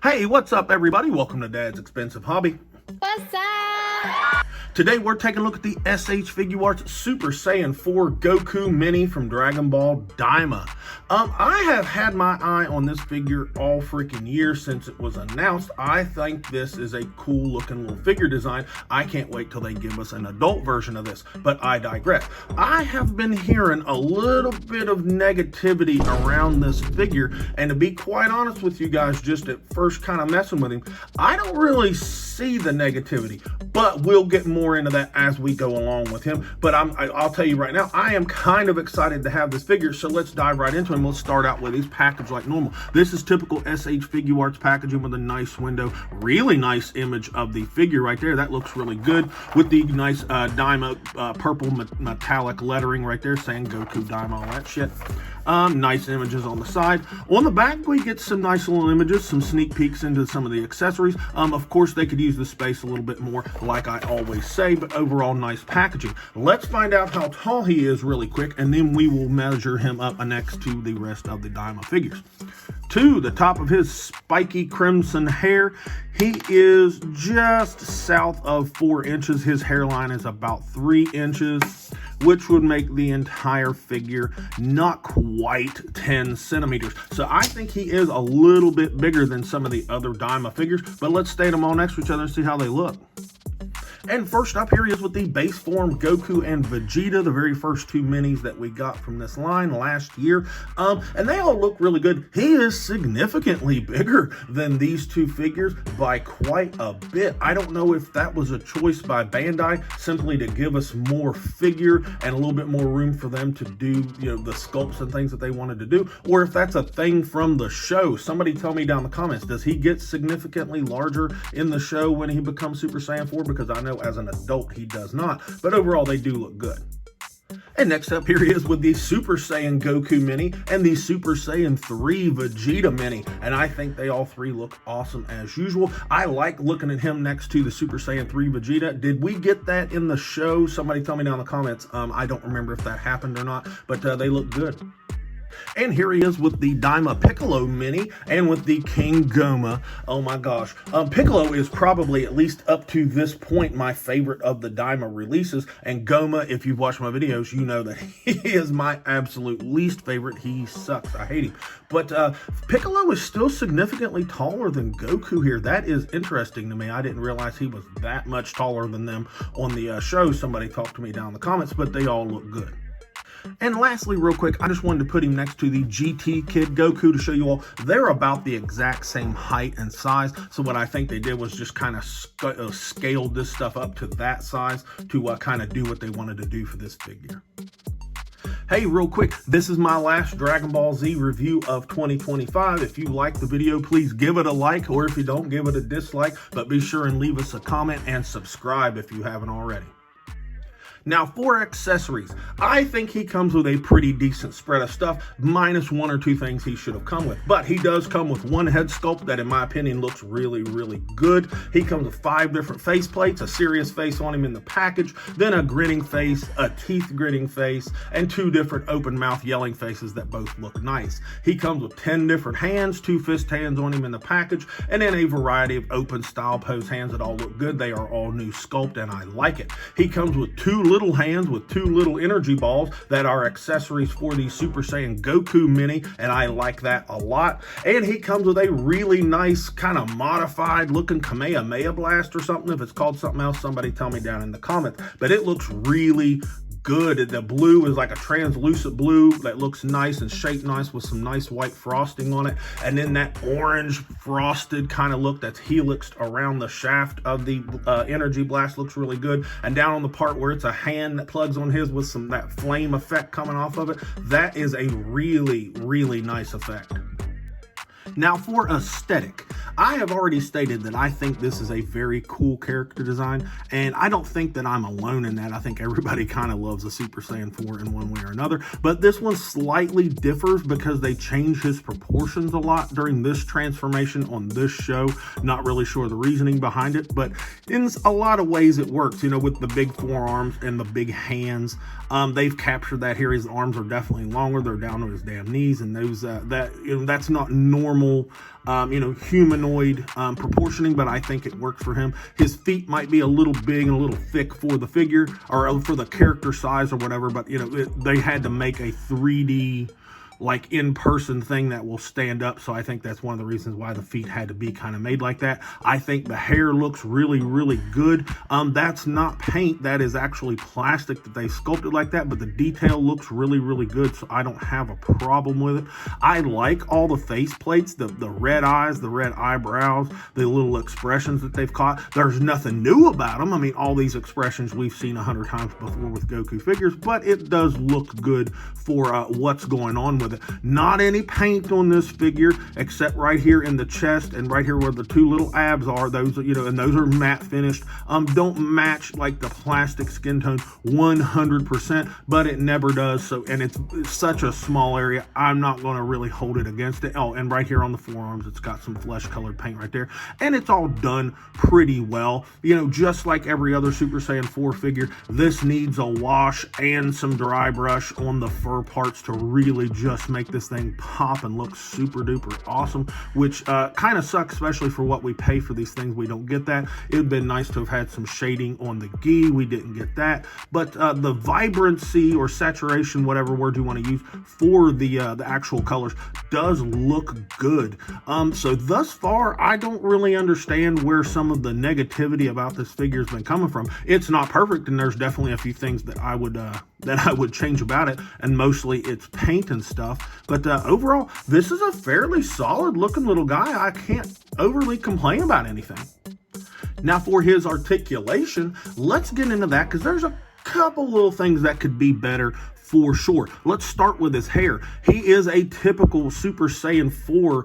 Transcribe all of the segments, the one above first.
Hey, what's up, everybody? Welcome to Dad's Expensive Hobby. What's up? Today, we're taking a look at the SH Figuarts Super Saiyan 4 Goku Mini from Dragonball Daima. I have had my eye on this figure all freaking year since it was announced. I think this is a cool looking little figure design. I can't wait till they give us an adult version of this, but I digress. I have been hearing a little bit of negativity around this figure, and to be quite honest with you guys, just at first kind of messing with him, I don't really see the negativity, but we'll get more into that as we go along with him. But I'll tell you right now, I am kind of excited to have this figure, so let's dive right into him. Let's start out with his package like normal. This is typical SH Figuarts packaging with a nice window, really nice image of the figure right there. That looks really good with the nice Daima purple metallic lettering right there saying Goku Daima, all that shit. Nice images on the side. On the back, we get some nice little images, some sneak peeks into some of the accessories. Of course, they could use the space a little bit more, like I always say, but overall, nice packaging. Let's find out how tall he is really quick, and then we will measure him up next to the rest of the Daima figures. To the top of his spiky crimson hair, he is just south of 4 inches. His hairline is about 3 inches, which would make the entire figure not quite 10 centimeters. So I think he is a little bit bigger than some of the other Daima figures, but let's state them all next to each other and see how they look. And first up, here he is with the base form Goku and Vegeta, the very first two minis that we got from this line last year. And they all look really good. He is significantly bigger than these two figures by quite a bit. I don't know if that was a choice by Bandai simply to give us more figure and a little bit more room for them to do, the sculpts and things that they wanted to do, or if that's a thing from the show. Somebody tell me down in the comments, does he get significantly larger in the show when he becomes Super Saiyan 4? Because I know as an adult he does not, but overall they do look good. And next up, here he is with the Super Saiyan Goku Mini and the Super Saiyan 3 Vegeta Mini, and I think they all three look awesome as usual. I like looking at him next to the Super Saiyan 3 Vegeta. Did we get that in the show? Somebody tell me down in the comments. I don't remember if that happened or not, but they look good. And here he is with the Daima Piccolo Mini and with the King Goma. Oh my gosh. Piccolo is probably, at least up to this point, my favorite of the Daima releases. And Goma, if you've watched my videos, you know that he is my absolute least favorite. He sucks. I hate him. But Piccolo is still significantly taller than Goku here. That is interesting to me. I didn't realize he was that much taller than them on the show. Somebody talked to me down in the comments, but they all look good. And lastly, real quick, I just wanted to put him next to the GT Kid Goku to show you all they're about the exact same height and size. So what I think they did was just kind of scaled this stuff up to that size to kind of do what they wanted to do for this figure. Hey, real quick, this is my last Dragon Ball Z review of 2025. If you like the video, please give it a like, or if you don't, give it a dislike. But be sure and leave us a comment and subscribe if you haven't already. Now, for accessories, I think he comes with a pretty decent spread of stuff, minus one or two things he should have come with. But he does come with one head sculpt that, in my opinion, looks really, really good. He comes with 5 different face plates, a serious face on him in the package, then a grinning face, a teeth gritting face, and 2 different open mouth yelling faces that both look nice. He comes with 10 different hands, 2 fist hands on him in the package, and then a variety of open style pose hands that all look good. They are all new sculpt, and I like it. He comes with 2 little hands with 2 little energy balls that are accessories for the Super Saiyan Goku Mini, and I like that a lot. And he comes with a really nice kind of modified looking Kamehameha blast or something. If it's called something else, somebody tell me down in the comments. But it looks really good. The blue is like a translucent blue that looks nice and shaped nice with some nice white frosting on it, and then that orange frosted kind of look that's helixed around the shaft of the energy blast looks really good. And down on the part where it's a hand that plugs on his with some that flame effect coming off of it, that is a really, really nice effect. Now, for aesthetic, I have already stated that I think this is a very cool character design, and I don't think that I'm alone in that. I think everybody kind of loves a Super Saiyan 4 in one way or another, but this one slightly differs because they change his proportions a lot during this transformation on this show. Not really sure the reasoning behind it, but in a lot of ways it works, with the big forearms and the big hands. They've captured that here. His arms are definitely longer. They're down to his damn knees, and those that's not normal normal, humanoid proportioning, but I think it works for him. His feet might be a little big and a little thick for the figure or for the character size or whatever, but they had to make a 3D like in-person thing that will stand up. So I think that's one of the reasons why the feet had to be kind of made like that. I think the hair looks really, really good. That's not paint. That is actually plastic that they sculpted like that, but the detail looks really, really good. So I don't have a problem with it. I like all the face plates, the red eyes, the red eyebrows, the little expressions that they've caught. There's nothing new about them. I mean, all these expressions we've seen 100 times before with Goku figures, but it does look good for what's going on with it. Not any paint on this figure except right here in the chest and right here where the two little abs are. Those, and those are matte finished. Don't match like the plastic skin tone 100%, but it never does. So, and it's such a small area, I'm not going to really hold it against it. Oh, and right here on the forearms, it's got some flesh colored paint right there, and it's all done pretty well. Just like every other Super Saiyan 4 figure, this needs a wash and some dry brush on the fur parts to really just make this thing pop and look super duper awesome, which kind of sucks, especially for what we pay for these things. We don't get that. It would have been nice to have had some shading on the gi. We didn't get that, but the vibrancy or saturation, whatever word you want to use for the actual colors, does look good. So thus far, I don't really understand where some of the negativity about this figure has been coming from. It's not perfect, and there's definitely a few things that I would change about it, and mostly it's paint and stuff. But overall, this is a fairly solid looking little guy. I can't overly complain about anything. Now for his articulation, let's get into that, because there's a couple little things that could be better for sure. Let's start with his hair. He is a typical Super Saiyan 4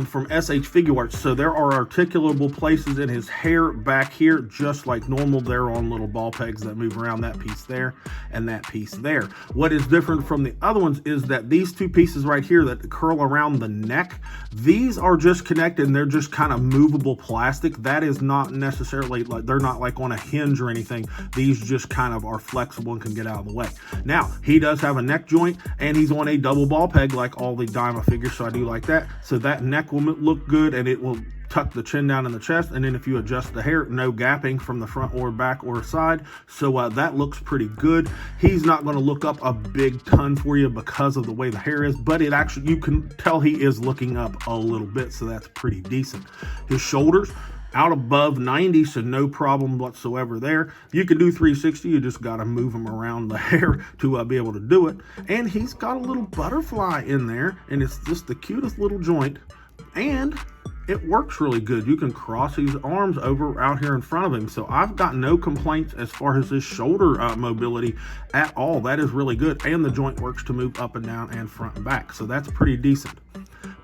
from SH Figuarts. So there are articulable places in his hair back here, just like normal. They're on little ball pegs that move around, that piece there and that piece there. What is different from the other ones is that these two pieces right here that curl around the neck, these are just connected and they're just kind of movable plastic. That is not necessarily like, they're not like on a hinge or anything. These just kind of are flexible and can get out of the way. Now, he does have a neck joint, and he's on a double ball peg like all the Daima figures, so I do like that. So that neck will look good, and it will tuck the chin down in the chest, and then if you adjust the hair, no gapping from the front or back or side. So that looks pretty good. He's not going to look up a big ton for you because of the way the hair is, but it actually, you can tell he is looking up a little bit, so that's pretty decent. His shoulders out above 90, so no problem whatsoever there. You can do 360, you just got to move him around the hair to be able to do it. And he's got a little butterfly in there, and it's just the cutest little joint, and it works really good. You can cross his arms over out here in front of him, so I've got no complaints as far as his shoulder mobility at all. That is really good, and the joint works to move up and down and front and back, so that's pretty decent.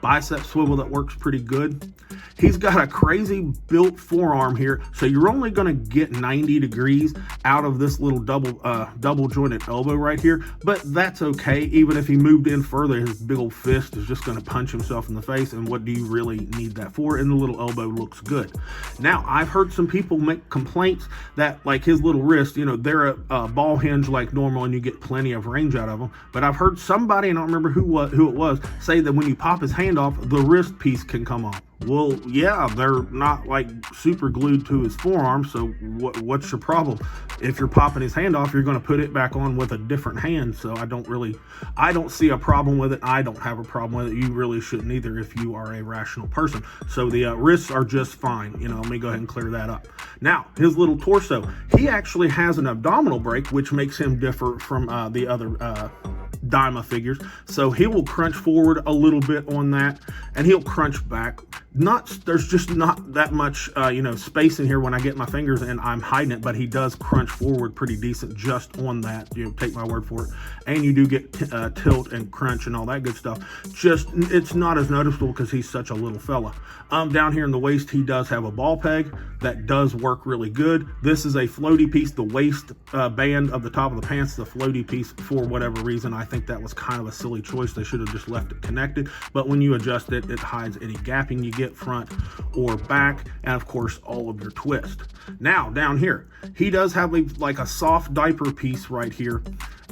Bicep swivel that works pretty good. He's got a crazy built forearm here, so you're only going to get 90 degrees out of this little double jointed elbow right here, but that's okay. Even if he moved in further, his big old fist is just going to punch himself in the face, and what do you really need that for? And the little elbow looks good. Now, I've heard some people make complaints that like his little wrist, they're a ball hinge like normal and you get plenty of range out of them, but I've heard somebody, and I don't remember who it was, say that when you pop his hand off, the wrist piece can come off. Well, yeah, they're not like super glued to his forearm, so what's your problem? If you're popping his hand off, you're going to put it back on with a different hand, so I don't see a problem with it. I don't have a problem with it. You really shouldn't either if you are a rational person. So the wrists are just fine. Let me go ahead and clear that up. Now, his little torso, he actually has an abdominal break, which makes him differ from the other Daima figures. So he will crunch forward a little bit on that, and he'll crunch back. There's just not that much space in here when I get my fingers and I'm hiding it, but he does crunch forward pretty decent just on that. Take my word for it. And you do get tilt and crunch and all that good stuff. Just it's not as noticeable because he's such a little fella. Down here in the waist, he does have a ball peg that does work really good. This is a floaty piece. The waist band of the top of the pants, the floaty piece, for whatever reason, I think that was kind of a silly choice. They should have just left it connected, but when you adjust it, it hides any gapping you get front or back, and of course all of your twist. Now down here, he does have like a soft diaper piece right here,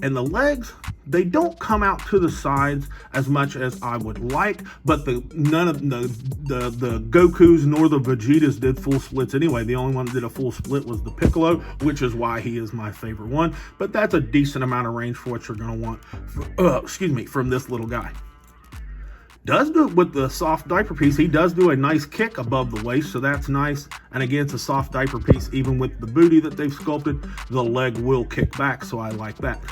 and the legs, They don't come out to the sides as much as I would like, but none of the Gokus nor the Vegetas did full splits anyway. The only one that did a full split was the Piccolo, which is why he is my favorite one. But that's a decent amount of range for what you're going to want, from this little guy. Does do it with the soft diaper piece. He does do a nice kick above the waist, so that's nice. And again, it's a soft diaper piece. Even with the booty that they've sculpted, the leg will kick back, so I like that.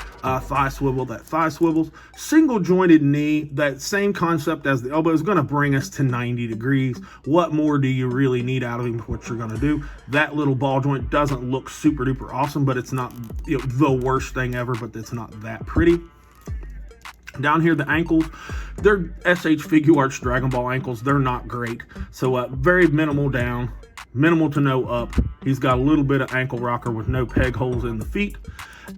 Thigh swivel, that thigh swivels. Single jointed knee, that same concept as the elbow, is going to bring us to 90 degrees. What more do you really need out of him for what you're going to do? That little ball joint doesn't look super duper awesome, but it's not the worst thing ever, but it's not that pretty. Down here, the ankles, they're SH Figuarts Dragon Ball ankles. They're not great. So very minimal down, minimal to no up. He's got a little bit of ankle rocker with no peg holes in the feet.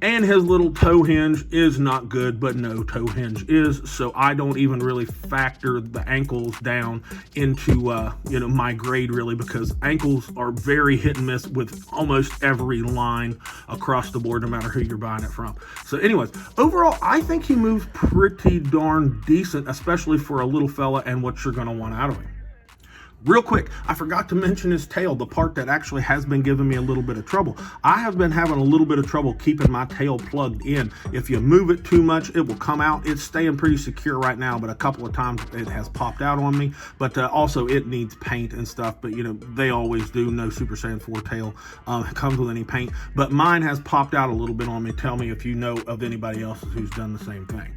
And his little toe hinge is not good, but no toe hinge is. So I don't even really factor the ankles down into, my grade really, because ankles are very hit and miss with almost every line across the board, no matter who you're buying it from. So anyways, overall, I think he moves pretty darn decent, especially for a little fella and what you're going to want out of him. Real quick, I forgot to mention his tail, the part that actually has been giving me a little bit of trouble. I have been having a little bit of trouble keeping my tail plugged in. If you move it too much, it will come out. It's staying pretty secure right now, but a couple of times it has popped out on me. But also it needs paint and stuff, but they always do. No Super Saiyan 4 tail comes with any paint. But mine has popped out a little bit on me. Tell me if you know of anybody else who's done the same thing.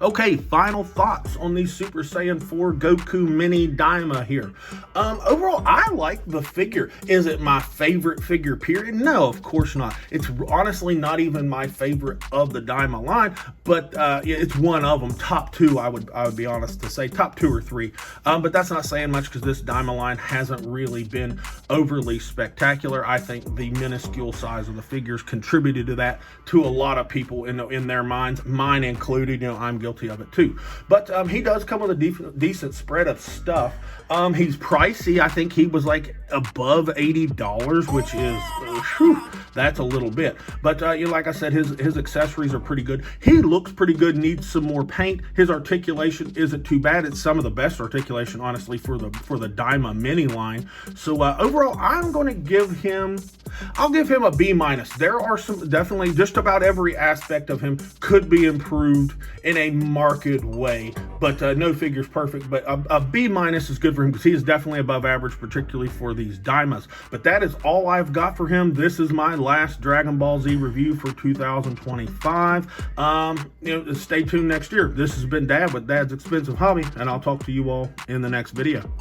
Okay, final thoughts on the Super Saiyan 4 Goku Mini Daima here. Overall, I like the figure. Is it my favorite figure, period? No, of course not. It's honestly not even my favorite of the Daima line, but it's one of them. Top two, I would be honest to say. Top 2 or 3. But that's not saying much because this Daima line hasn't really been overly spectacular. I think the minuscule size of the figures contributed to that to a lot of people in their minds, mine included. I'm guilty of it too. But he does come with a decent spread of stuff. He's pricey. I think he was like above $80, which is that's a little bit. But like I said, his accessories are pretty good. He looks pretty good. Needs some more paint. His articulation isn't too bad. It's some of the best articulation, honestly, for the Daima Mini line. So overall, I'm going to give him a B-. There are some, definitely just about every aspect of him could be improved in a marked way, but no figure's perfect. But a B- is good for him because he is definitely above average, particularly for these Daimas. But that is all I've got for him. This is my last Dragon Ball Z review for 2025. Stay tuned next year. This has been Dad with Dad's Expensive Hobby, and I'll talk to you all in the next video.